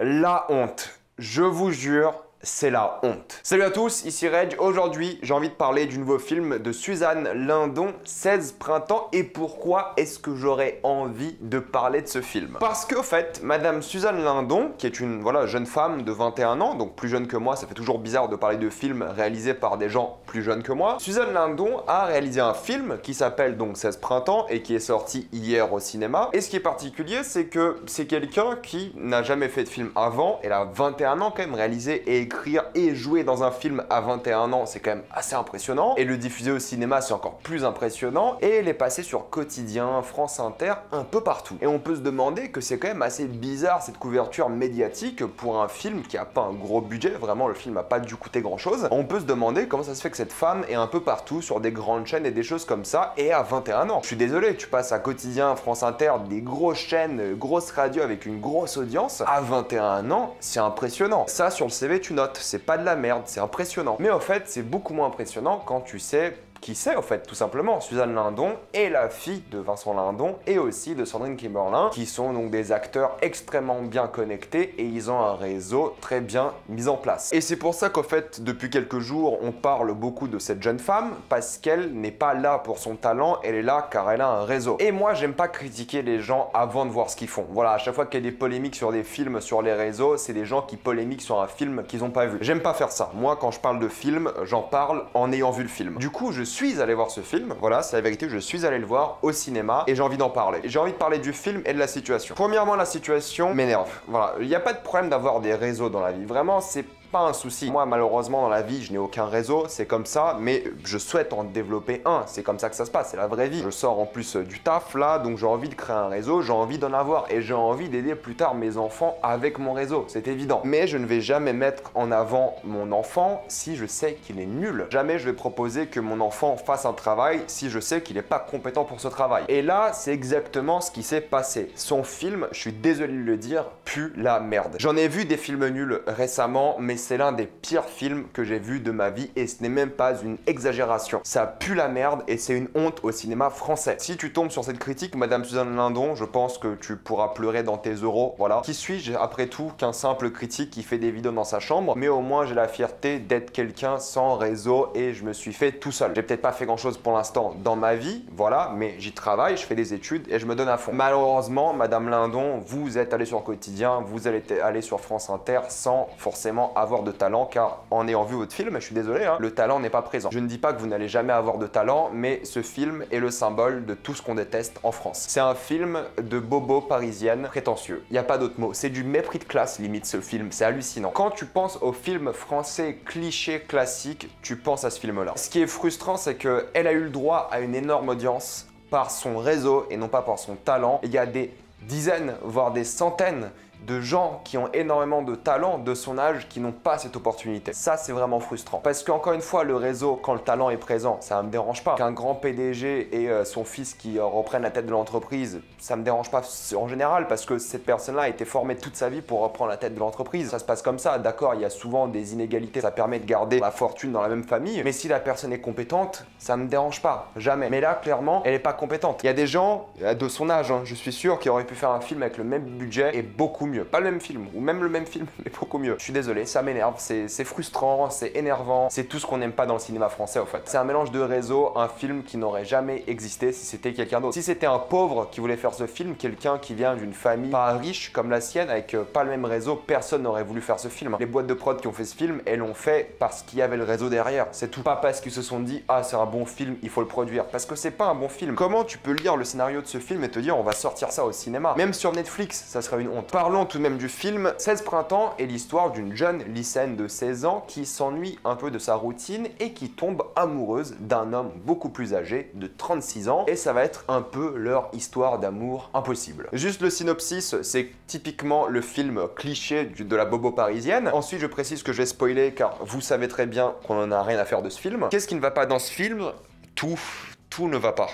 La honte. Je vous jure, c'est la honte. Salut à tous, ici Reg. Aujourd'hui, j'ai envie de parler du nouveau film de Suzanne Lindon, 16 printemps. Et pourquoi est-ce que j'aurais envie de parler de ce film? Parce qu'au fait, Madame Suzanne Lindon, qui est une jeune femme de 21 ans, donc plus jeune que moi, ça fait toujours bizarre de parler de films réalisés par des gens plus jeunes que moi. Suzanne Lindon a réalisé un film qui s'appelle donc 16 printemps et qui est sorti hier au cinéma. Et ce qui est particulier, c'est que c'est quelqu'un qui n'a jamais fait de film avant. Elle a 21 ans quand même, réalisé et écrire et jouer dans un film à 21 ans, c'est quand même assez impressionnant. Et le diffuser au cinéma, c'est encore plus impressionnant. Et elle est passée sur Quotidien, France Inter, un peu partout. Et on peut se demander que c'est quand même assez bizarre cette couverture médiatique pour un film qui a pas un gros budget. Vraiment, le film a pas dû coûter grand chose. On peut se demander comment ça se fait que cette femme est un peu partout sur des grandes chaînes et des choses comme ça et à 21 ans. Je suis désolé, tu passes à Quotidien, France Inter, des grosses chaînes, grosses radios avec une grosse audience. À 21 ans, c'est impressionnant. Ça, sur le CV, tu notes. C'est pas de la merde, c'est impressionnant. Mais au fait, c'est beaucoup moins impressionnant quand tu sais qui c'est au fait, tout simplement. Suzanne Lindon est la fille de Vincent Lindon et aussi de Sandrine Kiberlin, qui sont donc des acteurs extrêmement bien connectés et ils ont un réseau très bien mis en place. Et c'est pour ça qu'au fait, depuis quelques jours, on parle beaucoup de cette jeune femme parce qu'elle n'est pas là pour son talent, elle est là car elle a un réseau. Et moi, j'aime pas critiquer les gens avant de voir ce qu'ils font. Voilà, à chaque fois qu'il y a des polémiques sur des films sur les réseaux, c'est des gens qui polémiquent sur un film qu'ils ont pas vu. J'aime pas faire ça. Moi, quand je parle de film, j'en parle en ayant vu le film. Du coup, je suis allé voir ce film, voilà, c'est la vérité, je suis allé le voir au cinéma et j'ai envie d'en parler. J'ai envie de parler du film et de la situation. Premièrement, la situation m'énerve. Voilà, il n'y a pas de problème d'avoir des réseaux dans la vie. Vraiment, c'est pas un souci. Moi, malheureusement, dans la vie, je n'ai aucun réseau, c'est comme ça, mais je souhaite en développer un. C'est comme ça que ça se passe, c'est la vraie vie. Je sors en plus du taf là, donc j'ai envie de créer un réseau, j'ai envie d'en avoir et j'ai envie d'aider plus tard mes enfants avec mon réseau, c'est évident. Mais je ne vais jamais mettre en avant mon enfant si je sais qu'il est nul. Jamais je vais proposer que mon enfant fasse un travail si je sais qu'il n'est pas compétent pour ce travail. Et là, c'est exactement ce qui s'est passé. Son film, je suis désolé de le dire, pue la merde. J'en ai vu des films nuls récemment, mais c'est l'un des pires films que j'ai vu de ma vie et ce n'est même pas une exagération. Ça pue la merde et c'est une honte au cinéma français. Si tu tombes sur cette critique, Madame Suzanne Lindon, je pense que tu pourras pleurer dans tes euros, voilà. Qui suis-je après tout qu'un simple critique qui fait des vidéos dans sa chambre, mais au moins j'ai la fierté d'être quelqu'un sans réseau et je me suis fait tout seul. J'ai peut-être pas fait grand chose pour l'instant dans ma vie, voilà, mais j'y travaille, je fais des études et je me donne à fond. Malheureusement, Madame Lindon, vous êtes allé sur Quotidien, vous allez aller sur France Inter sans forcément avoir de talent, car en ayant vu votre film, je suis désolé, hein, le talent n'est pas présent. Je ne dis pas que vous n'allez jamais avoir de talent, mais ce film est le symbole de tout ce qu'on déteste en France. C'est un film de bobo parisienne prétentieux. Il n'y a pas d'autre mot. C'est du mépris de classe limite ce film, c'est hallucinant. Quand tu penses au film français cliché classique, tu penses à ce film-là. Ce qui est frustrant, c'est qu'elle a eu le droit à une énorme audience par son réseau et non pas par son talent. Il y a des dizaines, voire des centaines de gens qui ont énormément de talent de son âge qui n'ont pas cette opportunité. Ça, c'est vraiment frustrant. Parce qu'encore une fois, le réseau, quand le talent est présent, ça me dérange pas. Qu'un grand PDG et son fils qui reprennent la tête de l'entreprise, ça me dérange pas en général parce que cette personne-là a été formée toute sa vie pour reprendre la tête de l'entreprise. Ça se passe comme ça, d'accord, il y a souvent des inégalités, ça permet de garder la fortune dans la même famille. Mais si la personne est compétente, ça me dérange pas, jamais. Mais là, clairement, elle est pas compétente. Il y a des gens de son âge, hein, je suis sûr, qui auraient pu faire un film avec le même budget et beaucoup mieux. Pas le même film, ou même le même film, mais beaucoup mieux. Je suis désolé, ça m'énerve, c'est frustrant, c'est énervant, c'est tout ce qu'on n'aime pas dans le cinéma français, au fait. C'est un mélange de réseaux, un film qui n'aurait jamais existé si c'était quelqu'un d'autre. Si c'était un pauvre qui voulait faire ce film, quelqu'un qui vient d'une famille pas riche comme la sienne, avec pas le même réseau, personne n'aurait voulu faire ce film. Les boîtes de prod qui ont fait ce film, elles l'ont fait parce qu'il y avait le réseau derrière. C'est tout. Pas parce qu'ils se sont dit, ah, c'est un bon film, il faut le produire. Parce que c'est pas un bon film. Comment tu peux lire le scénario de ce film et te dire, on va sortir ça au cinéma? Même sur Netflix, ça serait une honte. Parlons tout de même du film 16 printemps est l'histoire d'une jeune lycéenne de 16 ans qui s'ennuie un peu de sa routine et qui tombe amoureuse d'un homme beaucoup plus âgé de 36 ans et ça va être un peu leur histoire d'amour impossible. Juste le synopsis, c'est typiquement le film cliché de la bobo parisienne. Ensuite, je précise que je vais spoiler car vous savez très bien qu'on en a rien à faire de ce film. Qu'est-ce qui ne va pas dans ce film? Tout ne va pas.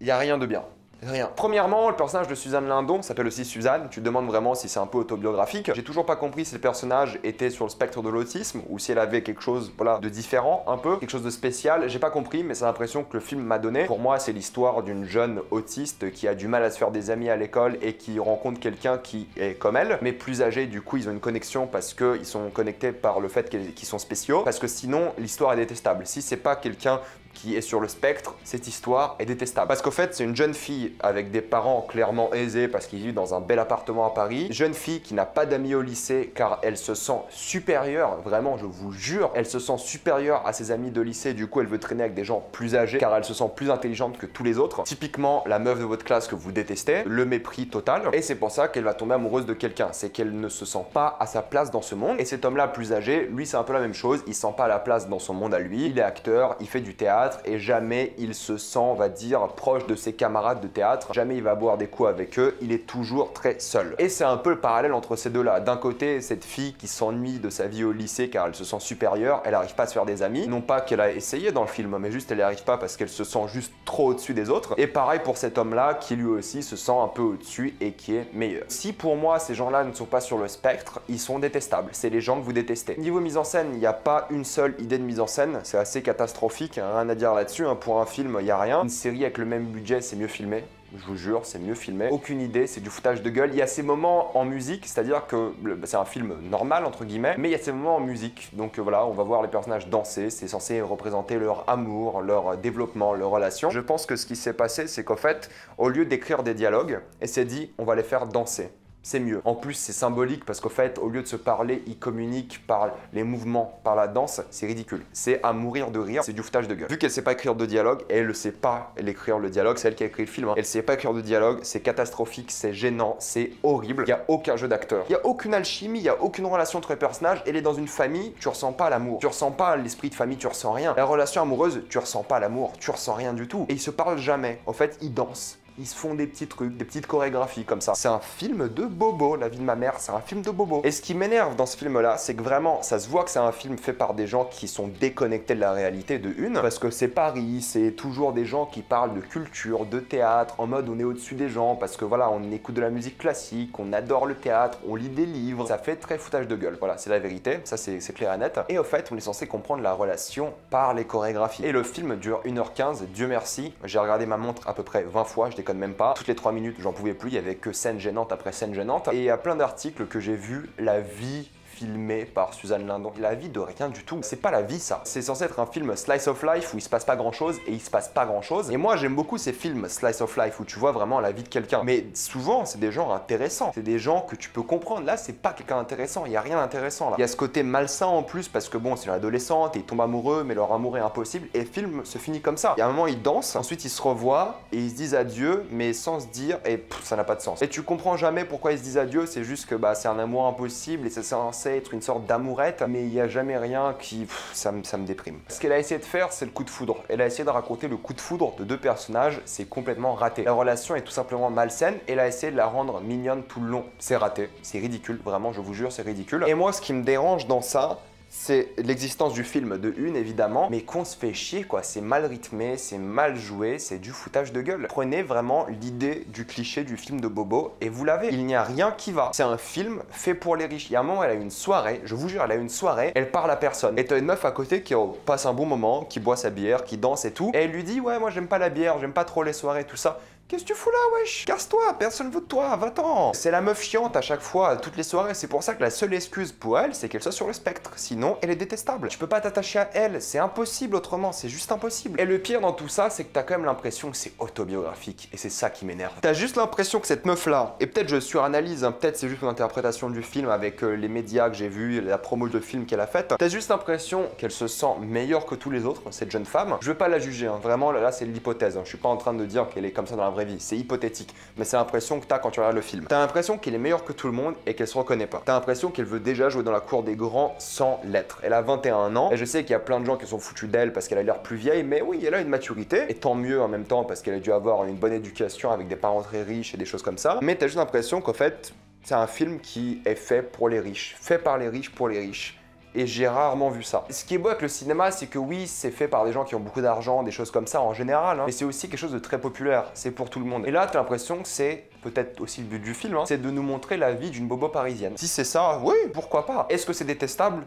Il n'y a rien de bien. Rien. Premièrement, le personnage de Suzanne Lindon s'appelle aussi Suzanne. Tu te demandes vraiment si c'est un peu autobiographique. J'ai toujours pas compris si le personnage était sur le spectre de l'autisme ou si elle avait quelque chose, voilà, de différent, un peu, quelque chose de spécial. J'ai pas compris, mais c'est l'impression que le film m'a donné. Pour moi, c'est l'histoire d'une jeune autiste qui a du mal à se faire des amis à l'école et qui rencontre quelqu'un qui est comme elle, mais plus âgé. Du coup, ils ont une connexion parce qu'ils sont connectés par le fait qu'ils sont spéciaux. Parce que sinon, l'histoire est détestable. Si c'est pas quelqu'un qui est sur le spectre, cette histoire est détestable. Parce qu'au fait, c'est une jeune fille avec des parents clairement aisés parce qu'ils vivent dans un bel appartement à Paris. Jeune fille qui n'a pas d'amis au lycée car elle se sent supérieure, vraiment, je vous jure, elle se sent supérieure à ses amis de lycée. Du coup, elle veut traîner avec des gens plus âgés car elle se sent plus intelligente que tous les autres. Typiquement, la meuf de votre classe que vous détestez, le mépris total. Et c'est pour ça qu'elle va tomber amoureuse de quelqu'un. C'est qu'elle ne se sent pas à sa place dans ce monde. Et cet homme-là, plus âgé, lui, c'est un peu la même chose. Il se sent pas à la place dans son monde à lui. Il est acteur, il fait du théâtre et jamais il se sent, on va dire, proche de ses camarades de théâtre. Jamais il va boire des coups avec eux. Il est toujours très seul. Et c'est un peu le parallèle entre ces deux-là. D'un côté, cette fille qui s'ennuie de sa vie au lycée car elle se sent supérieure, elle n'arrive pas à se faire des amis. Non pas qu'elle a essayé dans le film, mais juste elle n'y arrive pas parce qu'elle se sent juste trop au-dessus des autres. Et pareil pour cet homme-là qui lui aussi se sent un peu au-dessus et qui est meilleur. Si pour moi ces gens-là ne sont pas sur le spectre, ils sont détestables. C'est les gens que vous détestez. Niveau mise en scène, il n'y a pas une seule idée de mise en scène. C'est assez catastrophique, hein, rien à dire là-dessus. Pour un film, il n'y a rien. Une série avec le même budget, c'est mieux filmé. Je vous jure, c'est mieux filmé. Aucune idée, c'est du foutage de gueule. Il y a ces moments en musique, c'est-à-dire que c'est un film normal, entre guillemets, mais il y a ces moments en musique. Donc voilà, on va voir les personnages danser. C'est censé représenter leur amour, leur développement, leur relation. Je pense que ce qui s'est passé, c'est qu'en fait, au lieu d'écrire des dialogues, elle s'est dit, on va les faire danser. C'est mieux. En plus, c'est symbolique parce qu'au fait, au lieu de se parler, ils communiquent par les mouvements, par la danse. C'est ridicule. C'est à mourir de rire. C'est du foutage de gueule. Vu qu'elle sait pas écrire de dialogue, et elle ne sait pas écrire le dialogue, c'est elle qui a écrit le film. Hein. Elle sait pas écrire de dialogue, c'est catastrophique, c'est gênant, c'est horrible. Il y a aucun jeu d'acteur. Il y a aucune alchimie, il y a aucune relation entre les personnages. Elle est dans une famille, tu ressens pas l'amour. Tu ressens pas l'esprit de famille, tu ressens rien. La relation amoureuse, tu ressens pas l'amour, tu ressens rien du tout. Et ils se parlent jamais. En fait, ils dansent. Ils se font des petits trucs, des petites chorégraphies comme ça. C'est un film de bobo, La vie de ma mère, c'est un film de bobo. Et ce qui m'énerve dans ce film-là, c'est que vraiment, ça se voit que c'est un film fait par des gens qui sont déconnectés de la réalité de une, parce que c'est Paris, c'est toujours des gens qui parlent de culture, de théâtre, en mode on est au-dessus des gens, parce que voilà, on écoute de la musique classique, on adore le théâtre, on lit des livres, ça fait très foutage de gueule. Voilà, c'est la vérité, ça c'est clair et net. Et au fait, on est censé comprendre la relation par les chorégraphies. Et le film dure 1h15, Dieu merci, j'ai regardé ma montre à peu près 20 fois, je déconne même pas. Toutes les 3 minutes, j'en pouvais plus, il y avait que scène gênante après scène gênante. Et il y a plein d'articles que j'ai vus, la vie filmé par Suzanne Lindon. La vie de rien du tout. C'est pas la vie ça. C'est censé être un film slice of life où il se passe pas grand chose et il se passe pas grand chose. Et moi j'aime beaucoup ces films slice of life où tu vois vraiment la vie de quelqu'un. Mais souvent c'est des gens intéressants. C'est des gens que tu peux comprendre. Là c'est pas quelqu'un d'intéressant. Il y a rien d'intéressant là. Il y a ce côté malsain en plus parce que bon c'est une adolescente et ils tombent amoureux mais leur amour est impossible. Et le film se finit comme ça. Il y a un moment ils dansent, ensuite ils se revoient et ils se disent adieu mais sans se dire et ça n'a pas de sens. Et tu comprends jamais pourquoi ils se disent adieu. C'est juste que bah c'est un amour impossible et c'est censé être une sorte d'amourette, mais il n'y a jamais rien qui... ça me déprime. Ce qu'elle a essayé de faire, c'est le coup de foudre. Elle a essayé de raconter le coup de foudre de deux personnages, c'est complètement raté. La relation est tout simplement malsaine, et elle a essayé de la rendre mignonne tout le long. C'est raté, c'est ridicule, vraiment, je vous jure, c'est ridicule. Et moi, ce qui me dérange dans ça, c'est l'existence du film de une évidemment, mais qu'on se fait chier quoi, c'est mal rythmé, c'est mal joué, c'est du foutage de gueule. Prenez vraiment l'idée du cliché du film de Bobo et vous l'avez. Il n'y a rien qui va. C'est un film fait pour les riches. Il y a un moment, elle a une soirée, je vous jure, elle a une soirée, elle parle à personne. Et t'as une meuf à côté qui passe un bon moment, qui boit sa bière, qui danse et tout. Et elle lui dit ouais moi j'aime pas la bière, j'aime pas trop les soirées, tout ça. Qu'est-ce que tu fous là, wesh? Casse-toi, personne veut de toi, va-t'en. C'est la meuf chiante à chaque fois, à toutes les soirées. C'est pour ça que la seule excuse pour elle, c'est qu'elle soit sur le spectre. Sinon, elle est détestable. Tu peux pas t'attacher à elle, c'est impossible autrement, c'est juste impossible. Et le pire dans tout ça, c'est que t'as quand même l'impression que c'est autobiographique. Et c'est ça qui m'énerve. T'as juste l'impression que cette meuf-là, et peut-être je suranalyse, hein, peut-être c'est juste mon interprétation du film avec les médias que j'ai vus, la promo de film qu'elle a faite. T'as juste l'impression qu'elle se sent meilleure que tous les autres, cette jeune femme. Je veux pas la juger, hein. Vraiment, là c'est l'hypothèse. Hein. Je suis pas en train de dire qu'elle est comme ça dans la vraie vie, c'est hypothétique, mais c'est l'impression que t'as quand tu regardes le film. T'as l'impression qu'elle est meilleure que tout le monde et qu'elle se reconnaît pas. T'as l'impression qu'elle veut déjà jouer dans la cour des grands sans l'être. Elle a 21 ans, et je sais qu'il y a plein de gens qui sont foutus d'elle parce qu'elle a l'air plus vieille, mais oui, elle a une maturité, et tant mieux en même temps parce qu'elle a dû avoir une bonne éducation avec des parents très riches et des choses comme ça, mais t'as juste l'impression qu'en fait, c'est un film qui est fait pour les riches, fait par les riches pour les riches. et j'ai rarement vu ça. Ce qui est beau avec le cinéma, c'est que oui, c'est fait par des gens qui ont beaucoup d'argent, des choses comme ça en général, hein, mais c'est aussi quelque chose de très populaire, c'est pour tout le monde. Et là, t'as l'impression que c'est peut-être aussi le but du film, hein, c'est de nous montrer la vie d'une bobo parisienne. Si c'est ça, oui, pourquoi pas. Est-ce que c'est détestable ?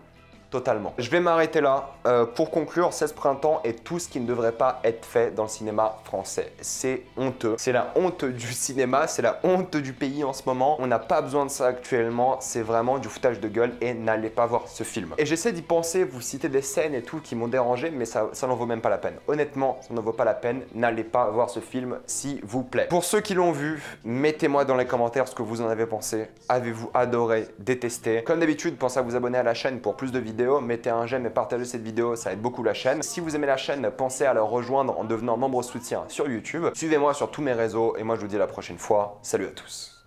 Totalement. Je vais m'arrêter là. Pour conclure, 16 printemps est tout ce qui ne devrait pas être fait dans le cinéma français. C'est honteux. C'est la honte du cinéma, c'est la honte du pays en ce moment. On n'a pas besoin de ça actuellement. C'est vraiment du foutage de gueule et n'allez pas voir ce film. Et j'essaie d'y penser, vous citez des scènes et tout qui m'ont dérangé, mais ça n'en vaut même pas la peine. Honnêtement, ça n'en vaut pas la peine. N'allez pas voir ce film, s'il vous plaît. Pour ceux qui l'ont vu, mettez-moi dans les commentaires ce que vous en avez pensé. Avez-vous adoré, détesté? Comme d'habitude, pensez à vous abonner à la chaîne pour plus de vidéos. Mettez un j'aime et partagez cette vidéo, ça aide beaucoup la chaîne. Si vous aimez la chaîne, pensez à la rejoindre en devenant membre soutien sur YouTube. Suivez-moi sur tous mes réseaux et moi je vous dis à la prochaine fois. Salut à tous.